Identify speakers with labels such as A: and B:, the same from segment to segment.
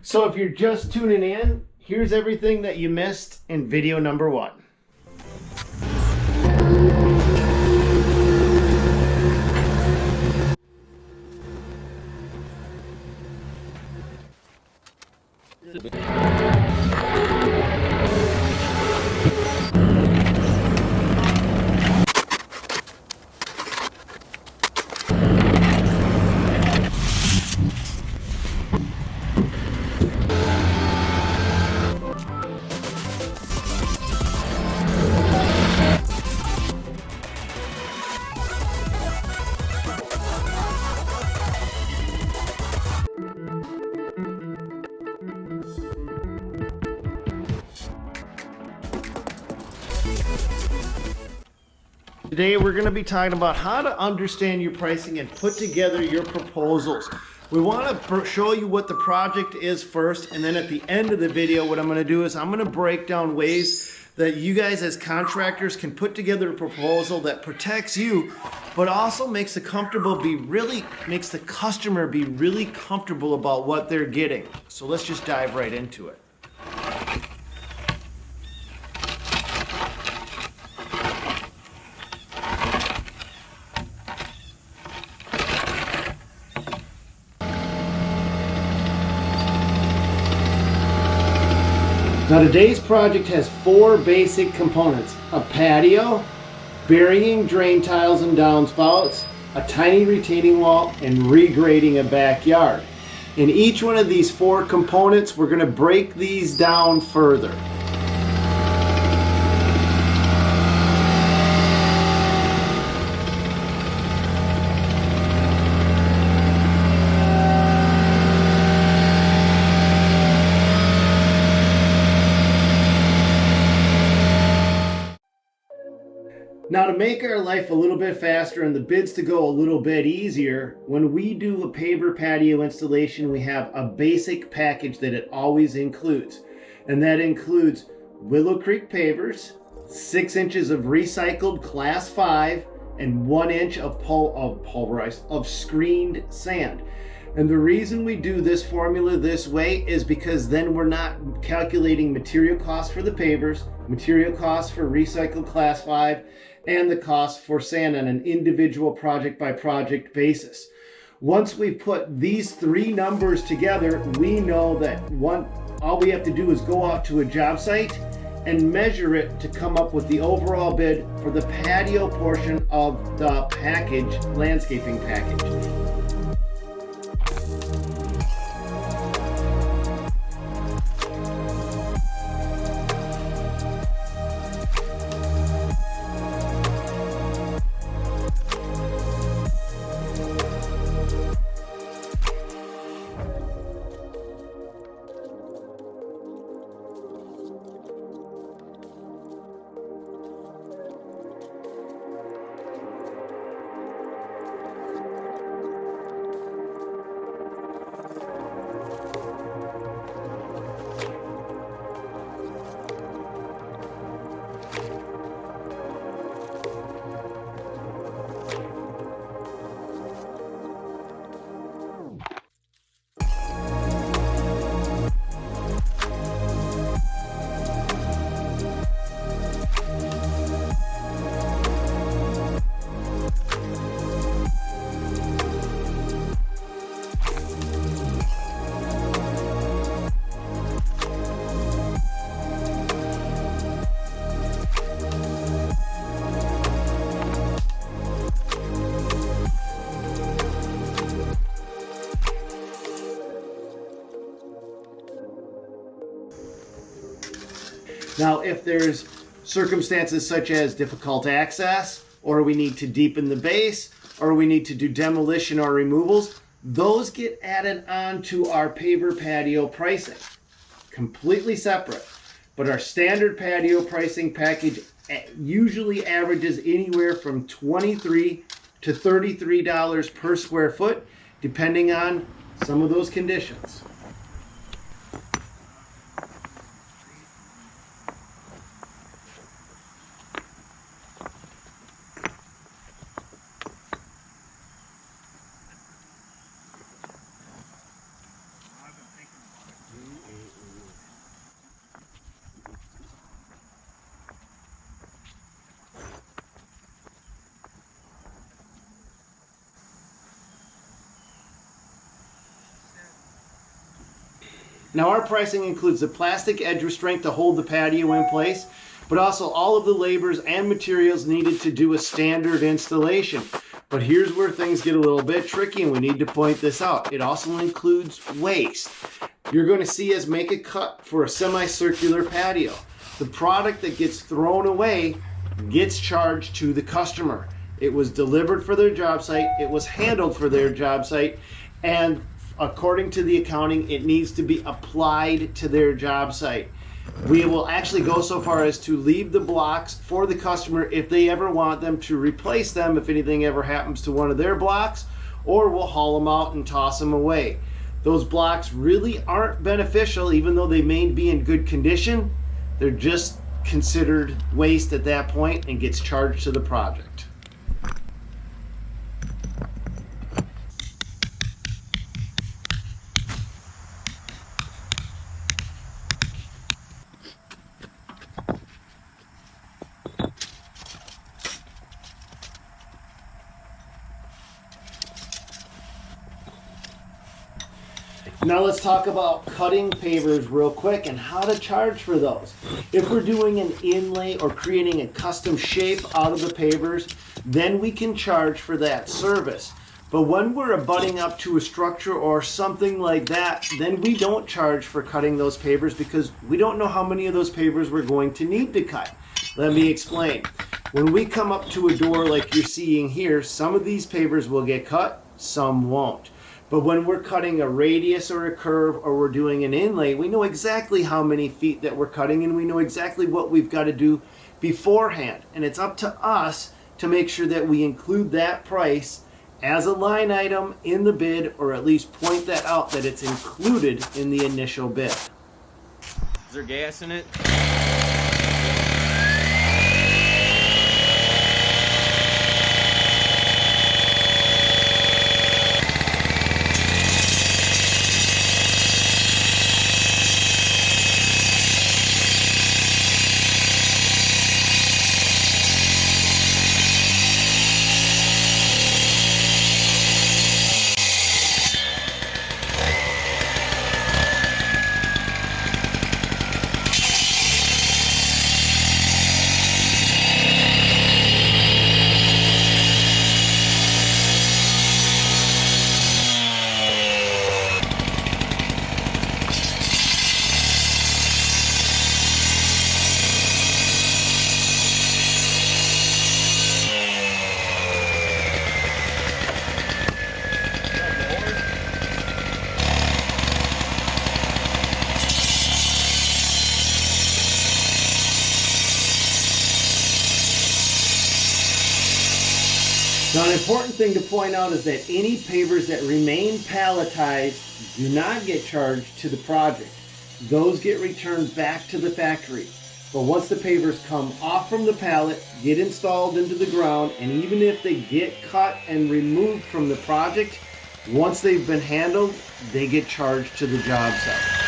A: So if you're just tuning in, here's everything that you missed in video number 1. Today we're going to be talking about how to understand your pricing and put together your proposals. We want to show you what the project is first, and then at the end of the video what I'm going to do is I'm going to break down ways that you guys as contractors can put together a proposal that protects you but also makes the customer be really comfortable about what they're getting. So let's just dive right into it. Now today's project has 4 basic components: a patio, burying drain tiles and downspouts, a tiny retaining wall, and regrading a backyard. In each one of these 4 components, we're going to break these down further. Now, to make our life a little bit faster and the bids to go a little bit easier, when we do a paver patio installation, we have a basic package that it always includes. And that includes Willow Creek pavers, 6 inches of recycled class 5, and 1 inch of screened sand. And the reason we do this formula this way is because then we're not calculating material costs for the pavers, material costs for recycled class 5, and the cost for sand on an individual project by project basis. Once we put these 3 numbers together, we know that all we have to do is go out to a job site and measure it to come up with the overall bid for the patio portion of the package, landscaping package. Now, if there's circumstances such as difficult access, or we need to deepen the base, or we need to do demolition or removals, those get added on to our paver patio pricing, completely separate. But our standard patio pricing package usually averages anywhere from $23 to $33 per square foot, depending on some of those conditions. Now our pricing includes the plastic edge restraint to hold the patio in place, but also all of the labors and materials needed to do a standard installation. But here's where things get a little bit tricky, and we need to point this out. It also includes waste. You're going to see us make a cut for a semicircular patio. The product that gets thrown away gets charged to the customer. It was delivered for their job site, it was handled for their job site, and according to the accounting, it needs to be applied to their job site. We will actually go so far as to leave the blocks for the customer if they ever want them to replace them, if anything ever happens to one of their blocks, or we'll haul them out and toss them away. Those blocks really aren't beneficial, even though they may be in good condition. They're just considered waste at that point and gets charged to the project. Now let's talk about cutting pavers real quick and how to charge for those. If we're doing an inlay or creating a custom shape out of the pavers, then we can charge for that service. But when we're abutting up to a structure or something like that, then we don't charge for cutting those pavers because we don't know how many of those pavers we're going to need to cut. Let me explain. When we come up to a door like you're seeing here, some of these pavers will get cut, some won't. But when we're cutting a radius or a curve or we're doing an inlay, we know exactly how many feet that we're cutting and we know exactly what we've got to do beforehand. And it's up to us to make sure that we include that price as a line item in the bid, or at least point that out that it's included in the initial bid.
B: Is there gas in it?
A: Now, an important thing to point out is that any pavers that remain palletized do not get charged to the project. Those get returned back to the factory. But once the pavers come off from the pallet, get installed into the ground, and even if they get cut and removed from the project, once they've been handled, they get charged to the job site.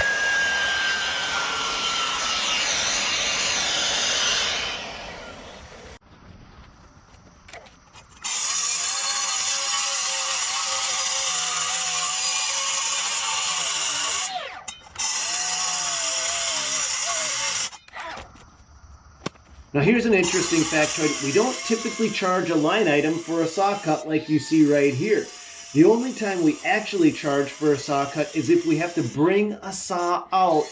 A: Now here's an interesting factoid. We don't typically charge a line item for a saw cut like you see right here. The only time we actually charge for a saw cut is if we have to bring a saw out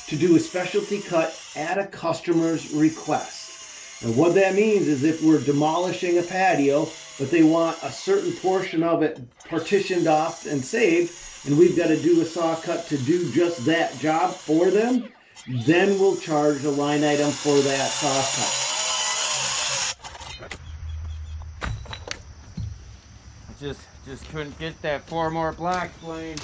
A: to do a specialty cut at a customer's request. And what that means is if we're demolishing a patio, but they want a certain portion of it partitioned off and saved, and we've got to do a saw cut to do just that job for them, then we'll charge a line item for that saw cut.
B: Just couldn't get that 4 more blocks, Blaine.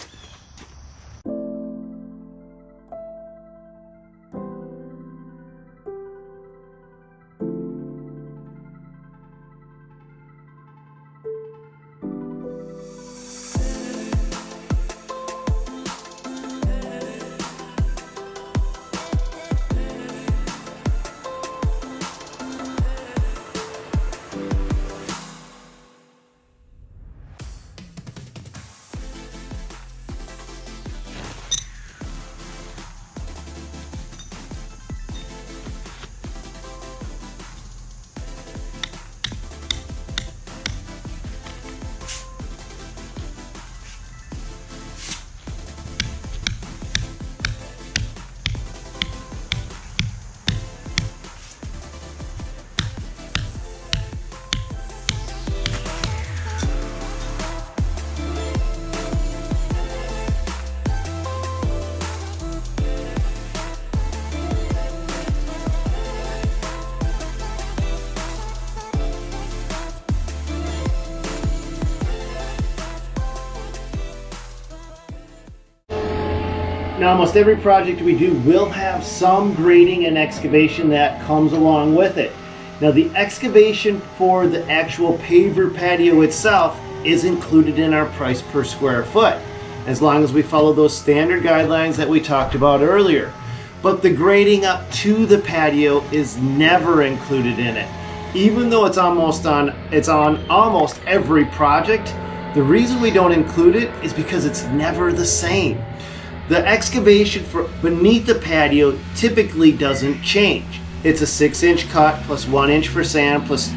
A: Now, almost every project we do will have some grading and excavation that comes along with it. Now, the excavation for the actual paver patio itself is included in our price per square foot, as long as we follow those standard guidelines that we talked about earlier. But the grading up to the patio is never included in it. Even though it's on almost every project, the reason we don't include it is because it's never the same. The excavation for beneath the patio typically doesn't change. It's a 6-inch cut plus 1 inch for sand plus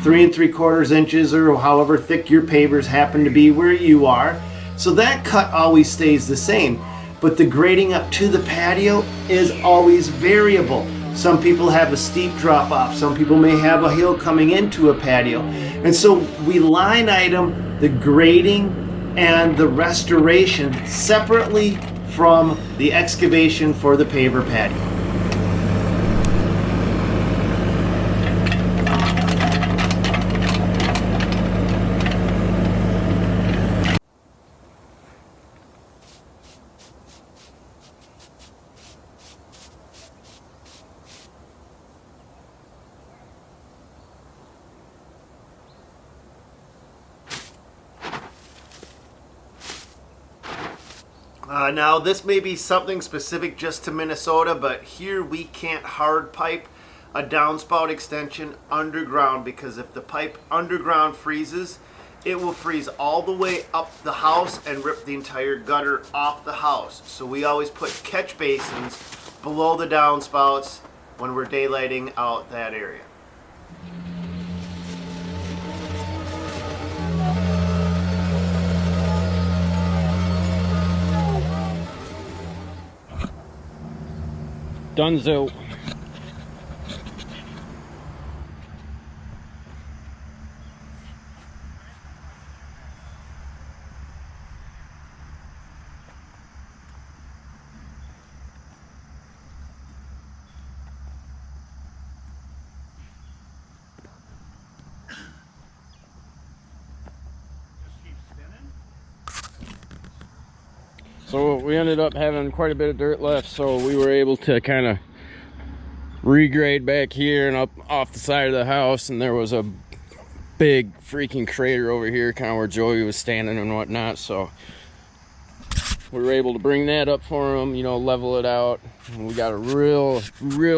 A: 3 3/4 inches or however thick your pavers happen to be where you are. So that cut always stays the same. But the grading up to the patio is always variable. Some people have a steep drop off. Some people may have a hill coming into a patio. And so we line item the grading and the restoration separately from the excavation for the paver patio. Now this may be something specific just to Minnesota, but here we can't hard pipe a downspout extension underground, because if the pipe underground freezes, it will freeze all the way up the house and rip the entire gutter off the house. So we always put catch basins below the downspouts when we're daylighting out that area.
B: Dunzo. So we ended up having quite a bit of dirt left, so we were able to kind of regrade back here and up off the side of the house, and there was a big freaking crater over here kind of where Joey was standing and whatnot, so we were able to bring that up for him, you know, level it out, and we got a real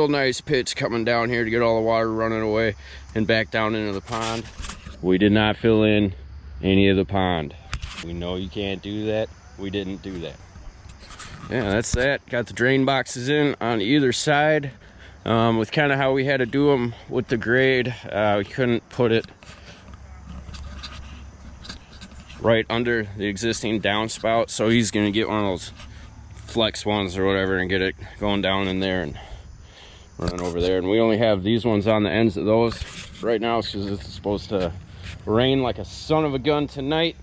B: nice pitch coming down here to get all the water running away and back down into the pond. We did not fill in any of the pond. We know you can't do that. We didn't do that. Yeah, that's that. Got the drain boxes in on either side. With kind of how we had to do them with the grade, we couldn't put it right under the existing downspout, so he's gonna get one of those flex ones or whatever and get it going down in there and running over there. And we only have these ones on the ends of those right now because it's supposed to rain like a son of a gun tonight,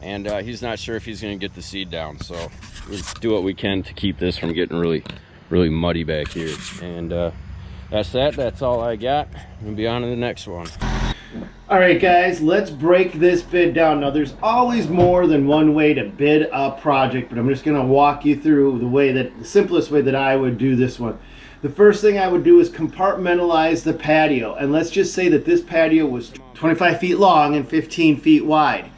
B: and he's not sure if he's gonna get the seed down, so we'll do what we can to keep this from getting really muddy back here. And that's all I got. We'll be on to the next one.
A: All right, guys, let's break this bid down. Now, there's always more than one way to bid a project, but I'm just going to walk you through the simplest way that I would do this one. The first thing I would do is compartmentalize the patio, and let's just say that this patio was 25 feet long and 15 feet wide.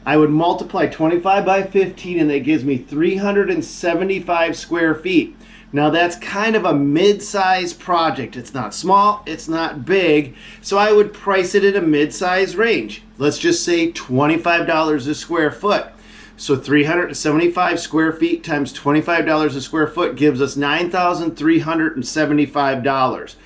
A: I would multiply 25 by 15, and that gives me 375 square feet. Now that's kind of a mid-size project. It's not small, it's not big, so I would price it at a mid-size range. Let's just say $25 a square foot. So 375 square feet times $25 a square foot gives us $9,375.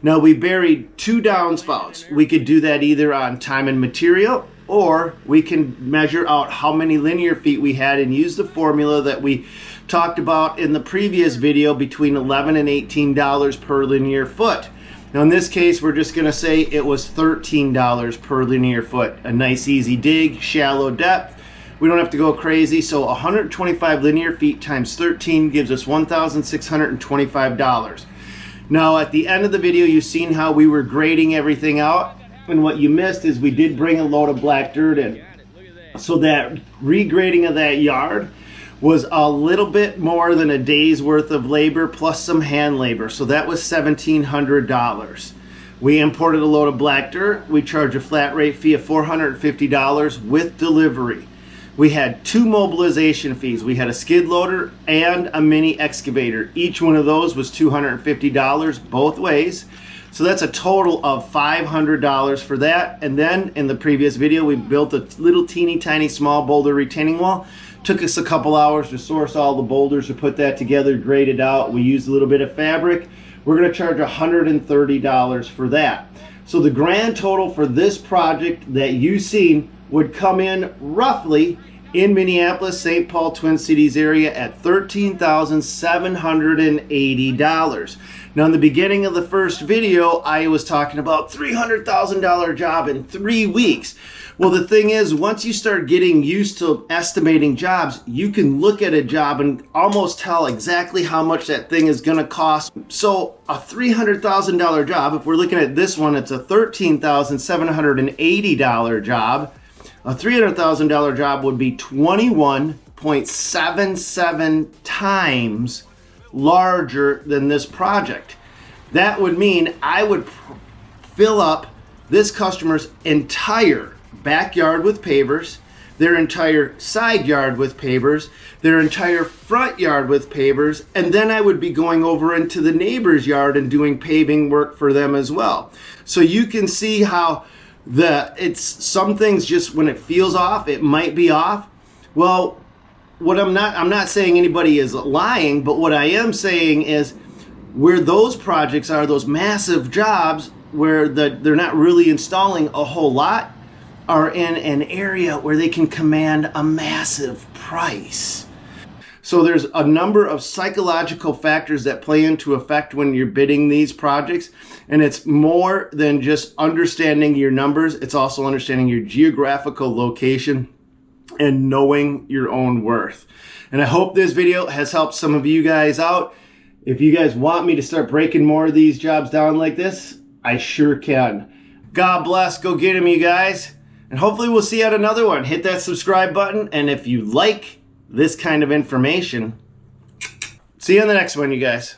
A: Now we buried 2 downspouts. We could do that either on time and material, or we can measure out how many linear feet we had and use the formula that we talked about in the previous video, between $11 and $18 per linear foot. Now in this case, we're just gonna say it was $13 per linear foot. A nice easy dig, shallow depth. We don't have to go crazy, so 125 linear feet times 13 gives us $1,625. Now at the end of the video, you've seen how we were grading everything out, and what you missed is we did bring a load of black dirt in. So that regrading of that yard was a little bit more than a day's worth of labor plus some hand labor. So that was $1,700. We imported a load of black dirt. We charge a flat rate fee of $450 with delivery. We had 2 mobilization fees. We had a skid loader and a mini excavator. Each one of those was $250 both ways. So that's a total of $500 for that. And then in the previous video, we built a little teeny tiny small boulder retaining wall. Took us a couple hours to source all the boulders, to put that together, grade it out. We used a little bit of fabric. We're gonna charge $130 for that. So the grand total for this project that you've seen would come in roughly in Minneapolis, St. Paul, Twin Cities area at $13,780. Now in the beginning of the first video, I was talking about $300,000 job in 3 weeks. Well, the thing is, once you start getting used to estimating jobs, you can look at a job and almost tell exactly how much that thing is gonna cost. So a $300,000 job, if we're looking at this one, it's a $13,780 job. A $300,000 job would be 21.77 times larger than this project. That would mean I would fill up this customer's entire backyard with pavers, their entire side yard with pavers, their entire front yard with pavers, and then I would be going over into the neighbor's yard and doing paving work for them as well. So you can see how it's some things, just when it feels off, it might be off. Well, I'm not saying anybody is lying, but what I am saying is where those projects are, those massive jobs where they're not really installing a whole lot, are in an area where they can command a massive price. So there's a number of psychological factors that play into effect when you're bidding these projects. And it's more than just understanding your numbers. It's also understanding your geographical location and knowing your own worth. And I hope this video has helped some of you guys out. If you guys want me to start breaking more of these jobs down like this, I sure can. God bless. Go get them, you guys. And hopefully we'll see you at another one. Hit that subscribe button. And if you like this kind of information, see you on the next one, you guys.